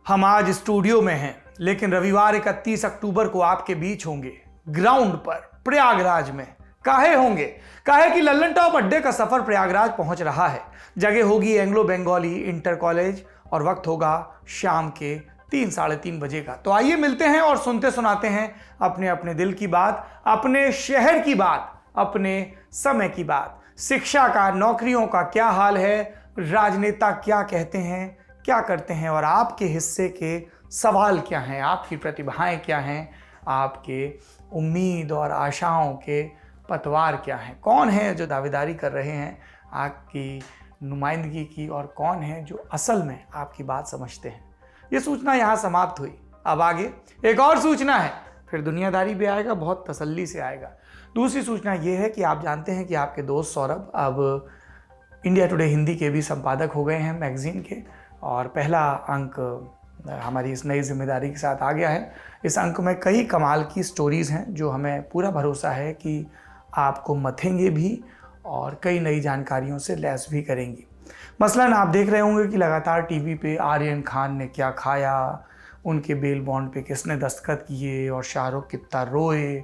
हम आज स्टूडियो में हैं, लेकिन रविवार 31 अक्टूबर को आपके बीच होंगे ग्राउंड पर प्रयागराज में। काहे होंगे? काहे कि लल्लन टॉप अड्डे का सफर प्रयागराज पहुंच रहा है। जगह होगी एंग्लो बंगाली इंटर कॉलेज और वक्त होगा शाम के 3-3:30 बजे का। तो आइए मिलते हैं और सुनते सुनाते हैं अपने अपने दिल की बात, अपने शहर की बात, अपने समय की बात। शिक्षा का, नौकरियों का क्या हाल है, राजनेता क्या कहते हैं, क्या करते हैं और आपके हिस्से के सवाल क्या हैं, आपकी प्रतिभाएं क्या हैं, आपके उम्मीद और आशाओं के पतवार क्या हैं, कौन है जो दावेदारी कर रहे हैं आपकी नुमाइंदगी की और कौन है जो असल में आपकी बात समझते हैं। ये सूचना यहाँ समाप्त हुई। अब आगे एक और सूचना है, फिर दुनियादारी भी आएगा, बहुत तसल्ली से आएगा। दूसरी सूचना ये है कि आप जानते हैं कि आपके दोस्त सौरभ अब इंडिया टुडे हिंदी के भी संपादक हो गए हैं मैगजीन के, और पहला अंक हमारी इस नई जिम्मेदारी के साथ आ गया है। इस अंक में कई कमाल की स्टोरीज़ हैं जो हमें पूरा भरोसा है कि आपको मथेंगे भी और कई नई जानकारियों से लैस भी करेंगी। मसलन आप देख रहे होंगे कि लगातार टीवी पे आर्यन खान ने क्या खाया, उनके बेल बॉन्ड पे किसने दस्तखत किए और शाहरुख कितना रोए,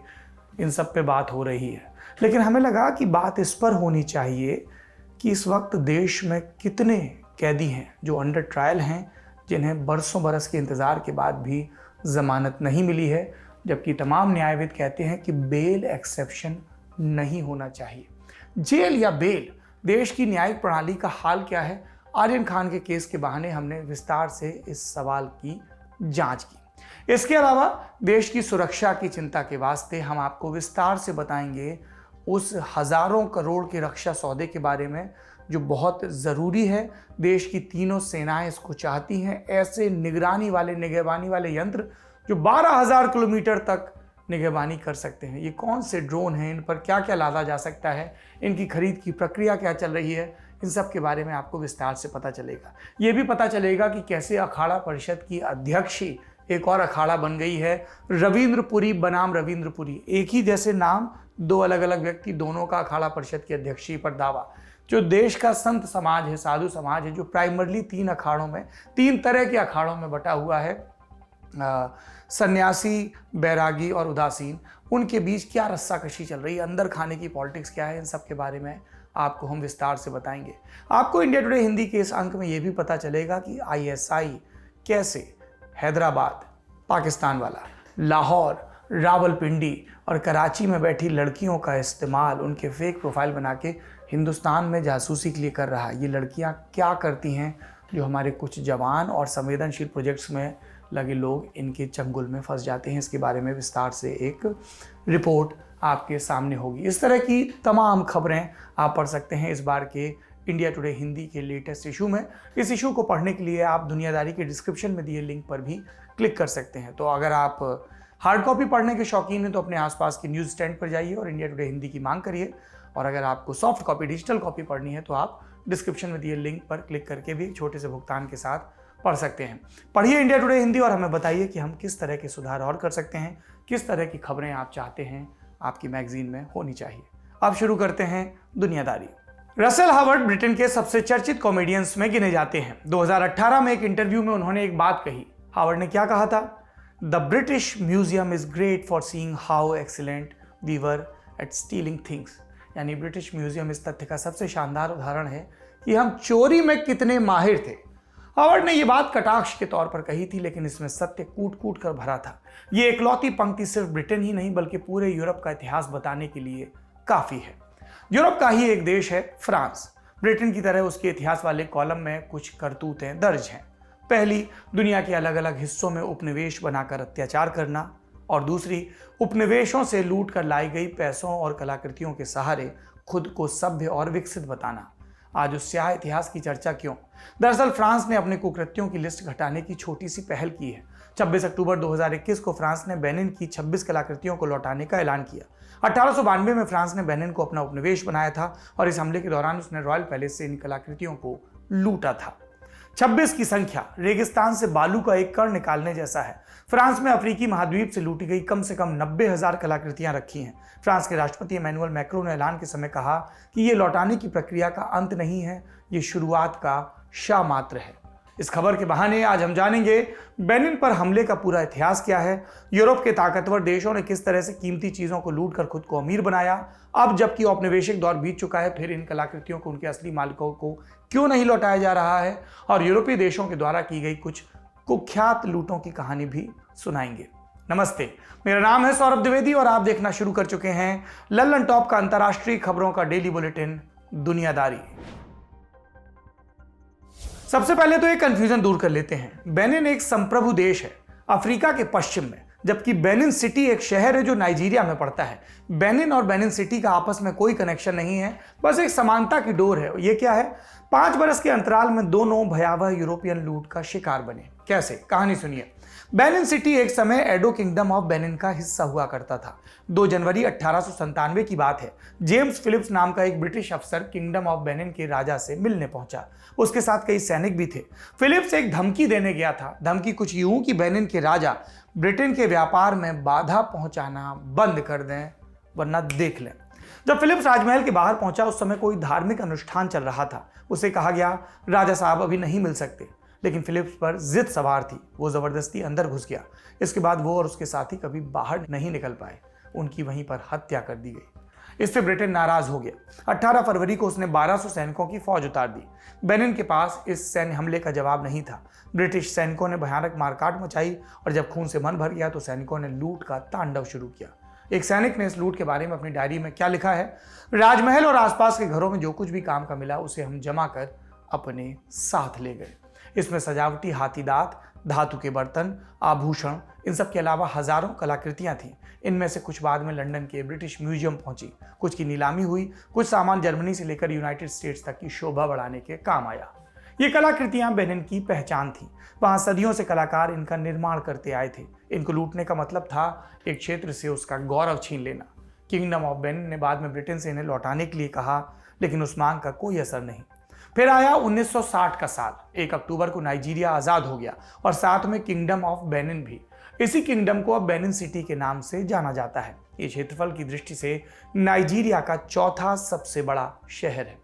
इन सब पे बात हो रही है। लेकिन हमें लगा कि बात इस पर होनी चाहिए कि इस वक्त देश में कितने कैदी हैं जो अंडर ट्रायल हैं, जिन्हें बरसों बरस के इंतज़ार के बाद भी ज़मानत नहीं मिली है, जबकि तमाम न्यायविद कहते हैं कि बेल एक्सेप्शन नहीं होना चाहिए। जेल या बेल, देश की न्यायिक प्रणाली का हाल क्या है? आर्यन खान के केस के बहाने हमने विस्तार से इस सवाल की जांच की। इसके अलावा देश की सुरक्षा की चिंता के वास्ते हम आपको विस्तार से बताएंगे उस हज़ारों करोड़ के रक्षा सौदे के बारे में जो बहुत ज़रूरी है। देश की तीनों सेनाएं इसको चाहती हैं। ऐसे निगरानी वाले यंत्र जो 12,000 किलोमीटर तक निगरानी कर सकते हैं। ये कौन से ड्रोन हैं, इन पर क्या क्या लादा जा सकता है, इनकी खरीद की प्रक्रिया क्या चल रही है, इन सब के बारे में आपको विस्तार से पता चलेगा। ये भी पता चलेगा कि कैसे अखाड़ा परिषद की अध्यक्षी एक और अखाड़ा बन गई है, रविंद्रपुरी बनाम रविंद्रपुरी। एक ही जैसे नाम, दो अलग अलग व्यक्ति, दोनों का अखाड़ा परिषद की अध्यक्षी पर दावा। जो देश का संत समाज है, साधु समाज है, जो प्राइमरली 3 अखाड़ों में, 3 तरह के अखाड़ों में बटा हुआ है, सन्यासी, बैरागी और उदासीन, उनके बीच क्या रस्साकशी चल रही है, अंदर खाने की पॉलिटिक्स क्या है, इन सब के बारे में आपको हम विस्तार से बताएंगे। आपको इंडिया टुडे हिंदी के इस अंक में यह भी पता चलेगा कि आईएसआई कैसे हैदराबाद, पाकिस्तान वाला, लाहौर, रावलपिंडी और कराची में बैठी लड़कियों का इस्तेमाल, उनके फेक प्रोफाइल बना के हिंदुस्तान में जासूसी के लिए कर रहा है। ये लड़कियां क्या करती हैं जो हमारे कुछ जवान और संवेदनशील प्रोजेक्ट्स में लगे लोग इनके चंगुल में फंस जाते हैं, इसके बारे में विस्तार से एक रिपोर्ट आपके सामने होगी। इस तरह की तमाम खबरें आप पढ़ सकते हैं इस बार के इंडिया टुडे हिंदी के लेटेस्ट इशू में। इस इशू को पढ़ने के लिए आप दुनियादारी के डिस्क्रिप्शन में दिए लिंक पर भी क्लिक कर सकते हैं। तो अगर आप हार्ड कॉपी पढ़ने के शौकीन हैं तो अपने आसपास की न्यूज़ स्टैंड पर जाइए और इंडिया टुडे हिंदी की मांग करिए, और अगर आपको सॉफ्ट कॉपी, डिजिटल कॉपी पढ़नी है तो आप डिस्क्रिप्शन में दिए लिंक पर क्लिक करके भी छोटे से भुगतान के साथ पढ़ सकते हैं। पढ़िए इंडिया टुडे हिंदी और हमें बताइए कि हम किस तरह के सुधार और कर सकते हैं, किस तरह की खबरें आप चाहते हैं आपकी मैगजीन में होनी चाहिए। अब शुरू करते हैं दुनियादारी। रसेल हावर्ड ब्रिटेन के सबसे चर्चित कॉमेडियंस में गिने जाते हैं। 2018 में एक इंटरव्यू में उन्होंने एक बात कही। हावर्ड ने क्या कहा था? The British museum is great for seeing how excellent we were at stealing things. यानी ब्रिटिश म्यूजियम इस तथ्य का सबसे शानदार उदाहरण है कि हम चोरी में कितने माहिर थे। हावर्ड ने यह बात कटाक्ष के तौर पर कही थी, लेकिन इसमें सत्य कूट कूट कर भरा था। ये इकलौती पंक्ति सिर्फ ब्रिटेन ही नहीं बल्कि पूरे यूरोप का इतिहास बताने के लिए काफी है। यूरोप का ही एक देश है फ्रांस। ब्रिटेन की तरह उसके इतिहास वाले कॉलम में कुछ करतूतें दर्ज हैं। पहली, दुनिया के अलग अलग हिस्सों में उपनिवेश बनाकर अत्याचार करना, और दूसरी, उपनिवेशों से लूट कर लाई गई पैसों और कलाकृतियों के सहारे खुद को सभ्य और विकसित बताना। आज उस स्याह इतिहास की चर्चा क्यों? दरअसल फ्रांस ने अपने कुकृत्यों की लिस्ट घटाने की छोटी सी पहल की है। 26 अक्टूबर 2021 को फ्रांस ने बेनिन की 26 कलाकृतियों को लौटाने का ऐलान किया। 1892 में फ्रांस ने बेनिन को अपना उपनिवेश बनाया था और इस हमले के दौरान उसने रॉयल पैलेस से इन कलाकृतियों को लूटा था। 26 की संख्या रेगिस्तान से बालू का एक कण निकालने जैसा है। फ्रांस में अफ्रीकी महाद्वीप से लूटी गई कम से कम 90,000 कलाकृतियां रखी हैं। फ्रांस के राष्ट्रपति इमैनुअल मैक्रों ने ऐलान के समय कहा कि ये लौटाने की प्रक्रिया का अंत नहीं है, ये शुरुआत का शामात्र है। इस खबर के बहाने आज हम जानेंगे बेनिन पर हमले का पूरा इतिहास क्या है, यूरोप के ताकतवर देशों ने किस तरह से कीमती चीजों को लूट कर खुद को अमीर बनाया, अब जबकि औपनिवेशिक दौर बीत चुका है फिर इन कलाकृतियों को उनके असली मालिकों को क्यों नहीं लौटाया जा रहा है, और यूरोपीय देशों के द्वारा की गई कुछ कुख्यात लूटों की कहानी भी सुनाएंगे। नमस्ते, मेरा नाम है सौरभ द्विवेदी और आप देखना शुरू कर चुके हैं लल्लन टॉप का अंतर्राष्ट्रीय खबरों का डेली बुलेटिन दुनियादारी। सबसे पहले तो एक कंफ्यूजन दूर कर लेते हैं। बेनिन एक संप्रभु देश है अफ्रीका के पश्चिम में, जबकि बेनिन सिटी एक शहर है जो नाइजीरिया में पड़ता है। बेनिन और बेनिन सिटी का आपस में कोई कनेक्शन नहीं है, बस एक समानता की डोर है। ये क्या है? 5 बरस के अंतराल में दोनों भयावह यूरोपियन लूट का शिकार बने। कैसे? कहानी सुनिए। बेनिन सिटी एक समय एडो किंगडम ऑफ बेनिन का हिस्सा हुआ करता था। 2 जनवरी 1897 की बात है। जेम्स फिलिप्स नाम का एक ब्रिटिश अफसर किंगडम ऑफ बेनिन के राजा से मिलने पहुंचा। उसके साथ कई सैनिक भी थे। फिलिप्स एक धमकी देने गया था। धमकी कुछ यूं कि बेनिन के राजा ब्रिटेन के व्यापार में बाधा पहुंचाना बंद कर दें वरना देख लें। जब फिलिप्स राजमहल के बाहर पहुंचा उस समय कोई धार्मिक अनुष्ठान चल रहा था। उसे कहा गया राजा साहब अभी नहीं मिल सकते, लेकिन फिलिप्स पर जिद सवार थी। वो जबरदस्ती अंदर घुस गया। इसके बाद वो और उसके साथी कभी बाहर नहीं निकल पाए। उनकी वहीं पर हत्या कर दी गई। इससे ब्रिटेन नाराज हो गया। 18 फरवरी को उसने 1200 सैनिकों की फौज उतार दी। बेनिन के पास इस सैन्य हमले का जवाब नहीं था। ब्रिटिश सैनिकों ने भयानक मारकाट मचाई और जब खून से मन भर गया तो सैनिकों ने लूट का तांडव शुरू किया। एक सैनिक ने इस लूट के बारे में अपनी डायरी में क्या लिखा है? राजमहल और आसपास के घरों में जो कुछ भी काम का मिला उसे हम जमा कर अपने साथ ले गए। इसमें सजावटी हाथी दांत, धातु के बर्तन, आभूषण, इन सब के अलावा हजारों कलाकृतियां थीं। इनमें से कुछ बाद में लंदन के ब्रिटिश म्यूजियम पहुंची, कुछ की नीलामी हुई, कुछ सामान जर्मनी से लेकर यूनाइटेड स्टेट्स तक की शोभा बढ़ाने के काम आया। ये कलाकृतियां बेनिन की पहचान थी। वहां सदियों से कलाकार इनका निर्माण करते आए थे। इनको लूटने का मतलब था एक क्षेत्र से उसका गौरव छीन लेना। किंगडम ऑफ बेनिन ने बाद में ब्रिटेन से इन्हें लौटाने के लिए कहा, लेकिन उस मांग का कोई असर नहीं। फिर आया 1960 का साल। 1 अक्टूबर को नाइजीरिया आज़ाद हो गया और साथ में किंगडम ऑफ बेनिन भी। इसी किंगडम को अब बेनिन सिटी के नाम से जाना जाता है। ये क्षेत्रफल की दृष्टि से नाइजीरिया का चौथा सबसे बड़ा शहर है।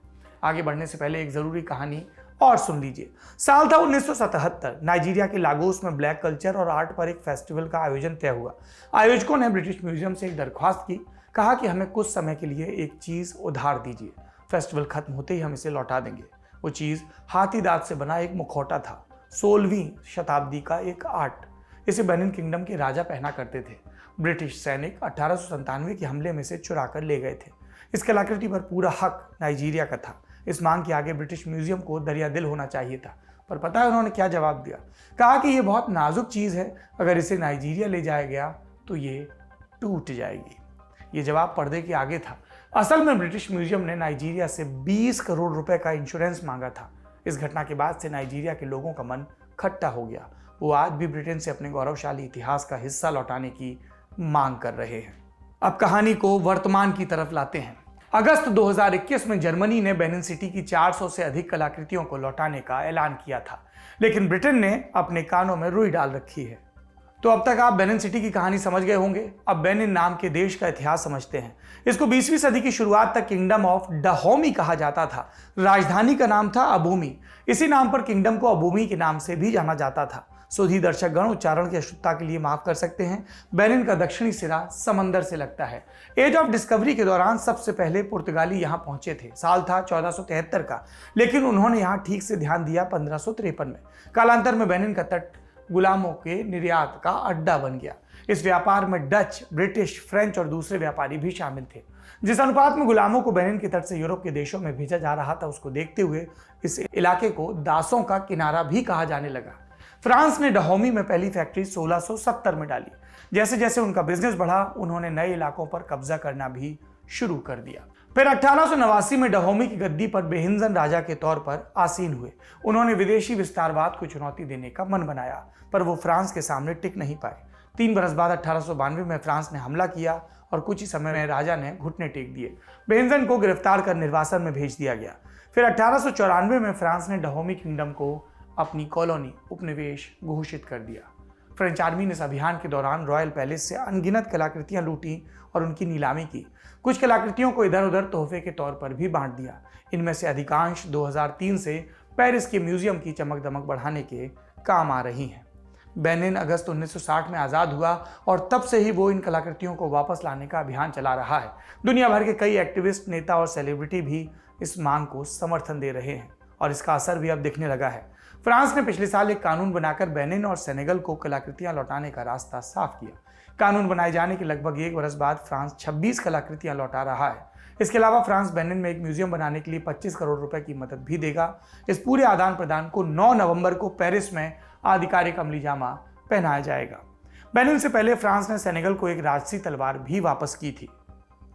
आगे बढ़ने से पहले एक जरूरी कहानी और सुन लीजिए। साल था 1977। नाइजीरिया के लागोस में ब्लैक कल्चर और आर्ट पर एक फेस्टिवल का आयोजन तय हुआ। आयोजकों ने ब्रिटिश म्यूजियम से एक दरख्वास्त की, कहा कि हमें कुछ समय के लिए एक चीज उधार दीजिए, फेस्टिवल खत्म होते ही हम इसे लौटा देंगे। वो चीज हाथी दांत से बना एक मुखौटा था। 16वीं शताब्दी का एक आर्ट। इसे बेनिन किंगडम के राजा पहना करते थे। ब्रिटिश सैनिक 1897 के हमले में से चुरा कर ले गए थे। इस कलाकृति पर पूरा हक नाइजीरिया का था। इस मांग के आगे ब्रिटिश म्यूजियम को दरिया दिल होना चाहिए था, पर पता है उन्होंने क्या जवाब दिया? कहा कि ये बहुत नाजुक चीज है, अगर इसे नाइजीरिया ले जाया गया तो ये टूट जाएगी। ये जवाब पर्दे के आगे था। असल में ब्रिटिश म्यूजियम ने नाइजीरिया से 20 करोड़ रुपए का इंश्योरेंस मांगा था। इस घटना के बाद से नाइजीरिया के लोगों का मन खट्टा हो गया। वो आज भी ब्रिटेन से अपने गौरवशाली इतिहास का हिस्सा लौटाने की मांग कर रहे हैं। अब कहानी को वर्तमान की तरफ लाते हैं। अगस्त 2021 में जर्मनी ने बेनिन सिटी की 400 से अधिक कलाकृतियों को लौटाने का ऐलान किया था, लेकिन ब्रिटेन ने अपने कानों में रुई डाल रखी है। तो अब तक आप बेनिन सिटी की कहानी समझ गए होंगे। अब बेनिन नाम के देश का इतिहास समझते हैं। इसको 20वीं सदी की शुरुआत तक किंगडम ऑफ डहोमी कहा जाता था। राजधानी का नाम था अबूमी। इसी नाम पर किंगडम को अबूमी के नाम से भी जाना जाता था। सुधी दर्शकगण उच्चारण की अशुद्धता के लिए माफ कर सकते हैं। बेनिन का दक्षिणी सिरा समंदर से लगता है। एज ऑफ डिस्कवरी के दौरान सबसे पहले पुर्तगाली यहाँ पहुंचे थे। साल था 1473 का, लेकिन उन्होंने यहाँ ठीक से ध्यान दिया 1553 में। कालांतर में बेनिन का तट गुलामों के निर्यात का अड्डा बन गया। इस व्यापार में डच, ब्रिटिश, फ्रेंच और दूसरे व्यापारी भी शामिल थे। जिस अनुपात में गुलामों को बेनिन के तट से यूरोप के देशों में भेजा जा रहा था, उसको देखते हुए इस इलाके को दासों का किनारा भी कहा जाने लगा। फ्रांस ने डहोमी में पहली फैक्ट्री 1670 में डाली। जैसे जैसे उनका बिजनेस बढ़ा, उन्होंने नए इलाकों पर कब्जा करना भी शुरू कर दिया। फिर 1889 में डहोमी की गद्दी पर बेहिंजन राजा के तौर पर आसीन हुए। उन्होंने विदेशी विस्तारवाद को चुनौती देने का मन बनाया, पर वो फ्रांस के सामने टिक नहीं पाए। 3 बरस बाद 1892 में फ्रांस ने हमला किया और कुछ ही समय में राजा ने घुटने टेक दिए। बेहिंजन को गिरफ्तार कर निर्वासन में भेज दिया गया। फिर 1894 में फ्रांस ने डहोमी किंगडम को अपनी कॉलोनी उपनिवेश घोषित कर दिया। फ्रेंच आर्मी ने इस अभियान के दौरान रॉयल पैलेस से अनगिनत कलाकृतियां लूटी और उनकी नीलामी की। कुछ कलाकृतियों को इधर उधर तोहफे के तौर पर भी बांट दिया। इनमें से अधिकांश 2003 से पेरिस के म्यूजियम की चमक दमक बढ़ाने के काम आ रही हैं। बेनिन अगस्त 1960 में आज़ाद हुआ और तब से ही वो इन कलाकृतियों को वापस लाने का अभियान चला रहा है। दुनिया भर के कई एक्टिविस्ट, नेता और सेलिब्रिटी भी इस मांग को समर्थन दे रहे हैं और इसका असर भी अब दिखने लगा है। फ्रांस ने पिछले साल एक कानून बनाकर बेनिन और सेनेगल को कलाकृतियां लौटाने का रास्ता साफ किया। कानून बनाए जाने के लगभग 1 वर्ष बाद फ्रांस 26 कलाकृतियां लौटा रहा है। इसके अलावा फ्रांस बेनिन में एक म्यूजियम बनाने के लिए 25 करोड़ रुपए की मदद भी देगा। इस पूरे आदान प्रदान को 9 नवंबर को पेरिस में आधिकारिक अमली जामा पहनाया जाएगा। बेनिन से पहले फ्रांस ने सेनेगल को एक राजसी तलवार भी वापस की थी।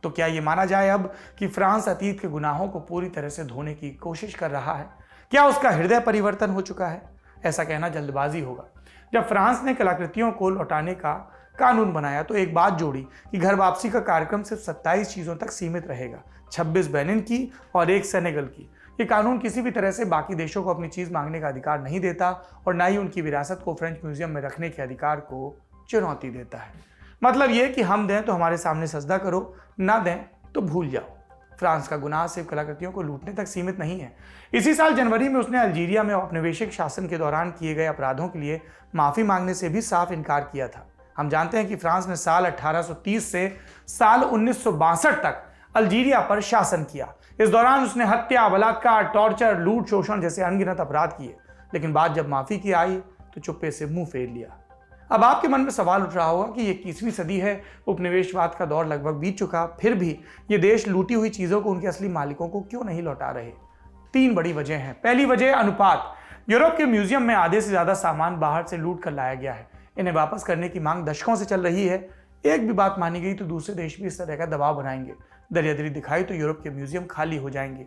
तो क्या ये माना जाए अब कि फ्रांस अतीत के गुनाहों को पूरी तरह से धोने की कोशिश कर रहा है? क्या उसका हृदय परिवर्तन हो चुका है? ऐसा कहना जल्दबाजी होगा। जब फ्रांस ने कलाकृतियों को लौटाने का कानून बनाया तो एक बात जोड़ी कि घर वापसी का कार्यक्रम सिर्फ 27 चीजों तक सीमित रहेगा, 26 बेनिन की और 1 सेनेगल की। ये कानून किसी भी तरह से बाकी देशों को अपनी चीज मांगने का अधिकार नहीं देता और ना ही उनकी विरासत को फ्रेंच म्यूजियम में रखने के अधिकार को चुनौती देता है। मतलब यह कि हम दें तो हमारे सामने सजदा करो, ना दें तो भूल जाओ। फ्रांस का गुनाह सिर्फ कलाकृतियों को लूटने तक सीमित नहीं है। इसी साल जनवरी में उसने अल्जीरिया में औपनिवेशिक शासन के दौरान किए गए अपराधों के लिए माफी मांगने से भी साफ इनकार किया था। हम जानते हैं कि फ्रांस ने साल 1830 से साल 1962 तक अल्जीरिया पर शासन किया। इस दौरान उसने हत्या, बलात्कार, टॉर्चर, लूट, शोषण जैसे अनगिनत अपराध किए, लेकिन बात जब माफी की आई तो चुप्पे से मुंह फेर लिया। अब आपके मन में सवाल उठ रहा होगा कि ये 21वीं सदी है, उपनिवेशवाद का दौर लगभग बीत चुका, फिर भी ये देश लूटी हुई चीजों को उनके असली मालिकों को क्यों नहीं लौटा रहे? 3 बड़ी वजह हैं। पहली वजह अनुपात। यूरोप के म्यूजियम में आधे से ज्यादा सामान बाहर से लूट कर लाया गया है। इन्हें वापस करने की मांग दशकों से चल रही है। एक भी बात मानी गई तो दूसरे देश भी इस तरह का दबाव बनाएंगे। दरियादरी दिखाई तो यूरोप के म्यूजियम खाली हो जाएंगे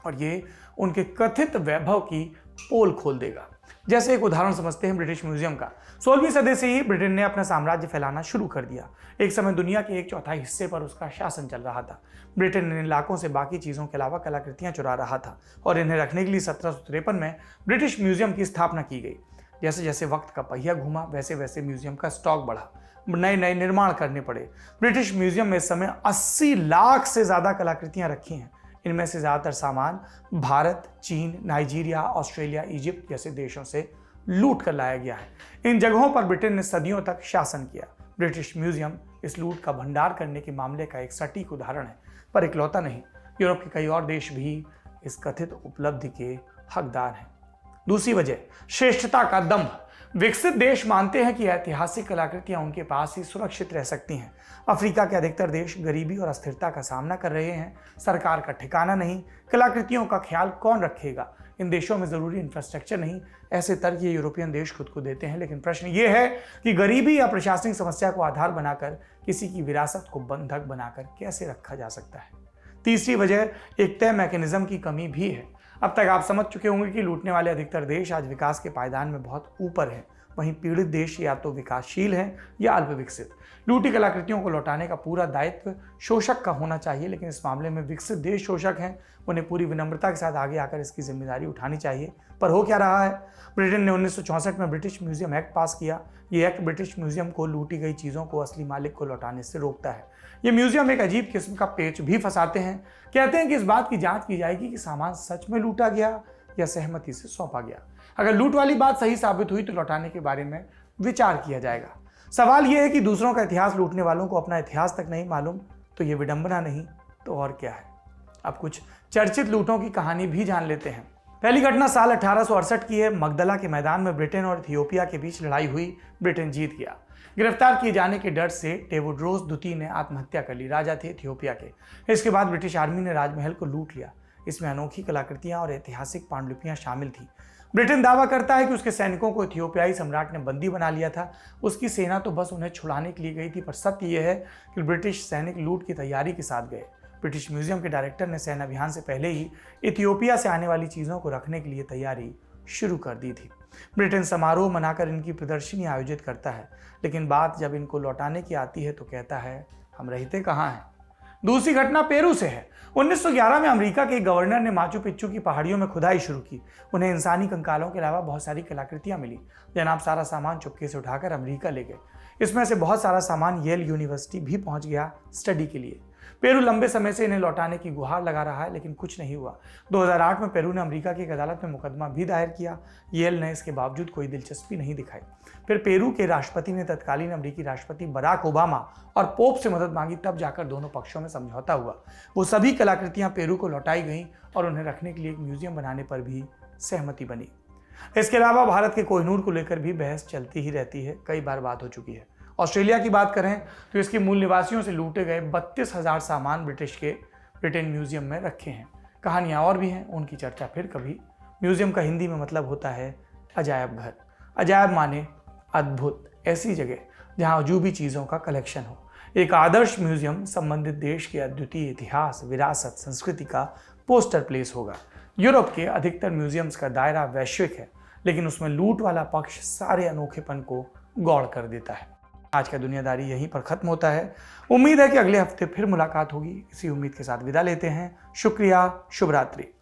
और ये उनके कथित वैभव की पोल खोल देगा। जैसे एक उदाहरण समझते हैं ब्रिटिश म्यूजियम का। 16वीं सदी से ही ब्रिटेन ने अपना साम्राज्य फैलाना शुरू कर दिया। एक समय दुनिया के 1/4 हिस्से पर उसका शासन चल रहा था। ब्रिटेन इन इलाकों से बाकी चीजों के अलावा कलाकृतियां चुरा रहा था और इन्हें रखने के लिए 1753 में ब्रिटिश म्यूजियम की स्थापना की गई। जैसे जैसे वक्त का पहिया घूमा वैसे वैसे म्यूजियम का स्टॉक बढ़ा, नए नए निर्माण करने पड़े। ब्रिटिश म्यूजियम में इस समय 80 लाख से ज्यादा कलाकृतियां रखी हैं। इनमें से ज्यादातर सामान भारत, चीन, नाइजीरिया, ऑस्ट्रेलिया, इजिप्ट जैसे देशों से लूट कर लाया गया है। इन जगहों पर ब्रिटेन ने सदियों तक शासन किया। ब्रिटिश म्यूजियम इस लूट का भंडार करने के मामले का एक सटीक उदाहरण है, पर इकलौता नहीं। यूरोप के कई और देश भी इस कथित उपलब्धि के हकदार हैं। दूसरी वजह, श्रेष्ठता का दंभ। विकसित देश मानते हैं कि ऐतिहासिक कलाकृतियां उनके पास ही सुरक्षित रह सकती हैं। अफ्रीका के अधिकतर देश गरीबी और अस्थिरता का सामना कर रहे हैं। सरकार का ठिकाना नहीं, कलाकृतियों का ख्याल कौन रखेगा? इन देशों में जरूरी इंफ्रास्ट्रक्चर नहीं। ऐसे तर्क ये यूरोपियन देश खुद को देते हैं, लेकिन प्रश्न ये है कि गरीबी या प्रशासनिक समस्या को आधार बनाकर किसी की विरासत को बंधक बनाकर कैसे रखा जा सकता है? तीसरी वजह, एक तय मैकेनिज्म की कमी भी है। अब तक आप समझ चुके होंगे कि लूटने वाले अधिकतर देश आज विकास के पायदान में बहुत ऊपर हैं। वहीं पीड़ित देश या तो विकासशील हैं या अल्प विकसित। लूटी कलाकृतियों को लौटाने का पूरा दायित्व शोषक का होना चाहिए, लेकिन इस मामले में विकसित देश शोषक हैं। उन्हें पूरी विनम्रता के साथ आगे आकर इसकी जिम्मेदारी उठानी चाहिए। पर हो क्या रहा है? ब्रिटेन ने 1964 में ब्रिटिश म्यूजियम एक्ट पास किया। ये एक्ट ब्रिटिश म्यूजियम को लूटी गई चीज़ों को असली मालिक को लौटाने से रोकता है। ये म्यूजियम एक अजीब किस्म का पेच भी फंसाते हैं। कहते हैं कि इस बात की जांच की जाएगी कि सामान सच में लूटा गया या सहमति से सौंपा गया। अगर लूट वाली बात सही साबित हुई तो लौटाने के बारे में विचार किया जाएगा। सवाल यह है कि दूसरों का इतिहास लूटने वालों को अपना इतिहास तक नहीं मालूम तो ये विडंबना नहीं तो और क्या है? अब कुछ चर्चित लूटों की कहानी भी जान लेते हैं। पहली घटना साल 1868 की है। मगदला के मैदान में ब्रिटेन और इथियोपिया के बीच लड़ाई हुई। ब्रिटेन जीत गया। गिरफ्तार किए जाने के डर से टेवोड्रोस द्वितीय ने आत्महत्या कर ली। राजा थे इथियोपिया के। इसके बाद ब्रिटिश आर्मी ने राजमहल को लूट लिया। इसमें अनोखी कलाकृतियां और ऐतिहासिक पांडुलिपियां शामिल थी। ब्रिटेन दावा करता है कि उसके सैनिकों को इथियोपियाई सम्राट ने बंदी बना लिया था। उसकी सेना तो बस उन्हें छुड़ाने के लिए गई थी, पर सत्य यह है कि ब्रिटिश सैनिक लूट की तैयारी के साथ गए। ब्रिटिश म्यूजियम के डायरेक्टर ने सेना अभियान से पहले ही इथियोपिया से आने वाली चीज़ों को रखने के लिए तैयारी शुरू कर दी थी। ब्रिटेन समारोह मनाकर इनकी प्रदर्शनी आयोजित करता है, लेकिन बात जब इनको लौटाने की आती है तो कहता है हम रहते कहाँ हैं। दूसरी घटना पेरू से है। 1911 में अमेरिका के गवर्नर ने माचू पिच्चू की पहाड़ियों में खुदाई शुरू की। उन्हें इंसानी कंकालों के अलावा बहुत सारी कलाकृतियां मिली। जनाब सारा सामान चुपके से उठाकर अमेरिका ले गए। इसमें से बहुत सारा सामान येल यूनिवर्सिटी भी पहुंच गया स्टडी के लिए। पेरू लंबे समय से इन्हें लौटाने की गुहार लगा रहा है, लेकिन कुछ नहीं हुआ। 2008 में पेरू ने अमेरिका की एक अदालत में मुकदमा भी दायर किया। येल ने इसके बावजूद कोई दिलचस्पी नहीं दिखाई। फिर पेरू के राष्ट्रपति ने तत्कालीन अमेरिकी राष्ट्रपति बराक ओबामा और पोप से मदद मांगी, तब जाकर दोनों पक्षों में समझौता हुआ। वो सभी कलाकृतियां पेरू को लौटाई गईं और उन्हें रखने के लिए एक म्यूजियम बनाने पर भी सहमति बनी। इसके अलावा भारत के कोहिनूर को लेकर भी बहस चलती ही रहती है, कई बार बात हो चुकी है। ऑस्ट्रेलिया की बात करें तो इसके मूल निवासियों से लूटे गए 32,000 सामान ब्रिटेन म्यूजियम में रखे हैं। कहानियां और भी हैं, उनकी चर्चा फिर कभी। म्यूजियम का हिंदी में मतलब होता है अजायब घर। अजायब माने अद्भुत, ऐसी जगह जहां अजूबी चीज़ों का कलेक्शन हो। एक आदर्श म्यूजियम संबंधित देश के अद्वितीय इतिहास, विरासत, संस्कृति का पोस्टर प्लेस होगा। यूरोप के अधिकतर म्यूजियम्स का दायरा वैश्विक है, लेकिन उसमें लूट वाला पक्ष सारे अनोखेपन को गौड़ कर देता है। आज का दुनियादारी यहीं पर खत्म होता है। उम्मीद है कि अगले हफ्ते फिर मुलाकात होगी। इसी उम्मीद के साथ विदा लेते हैं। शुक्रिया, शुभ रात्रि।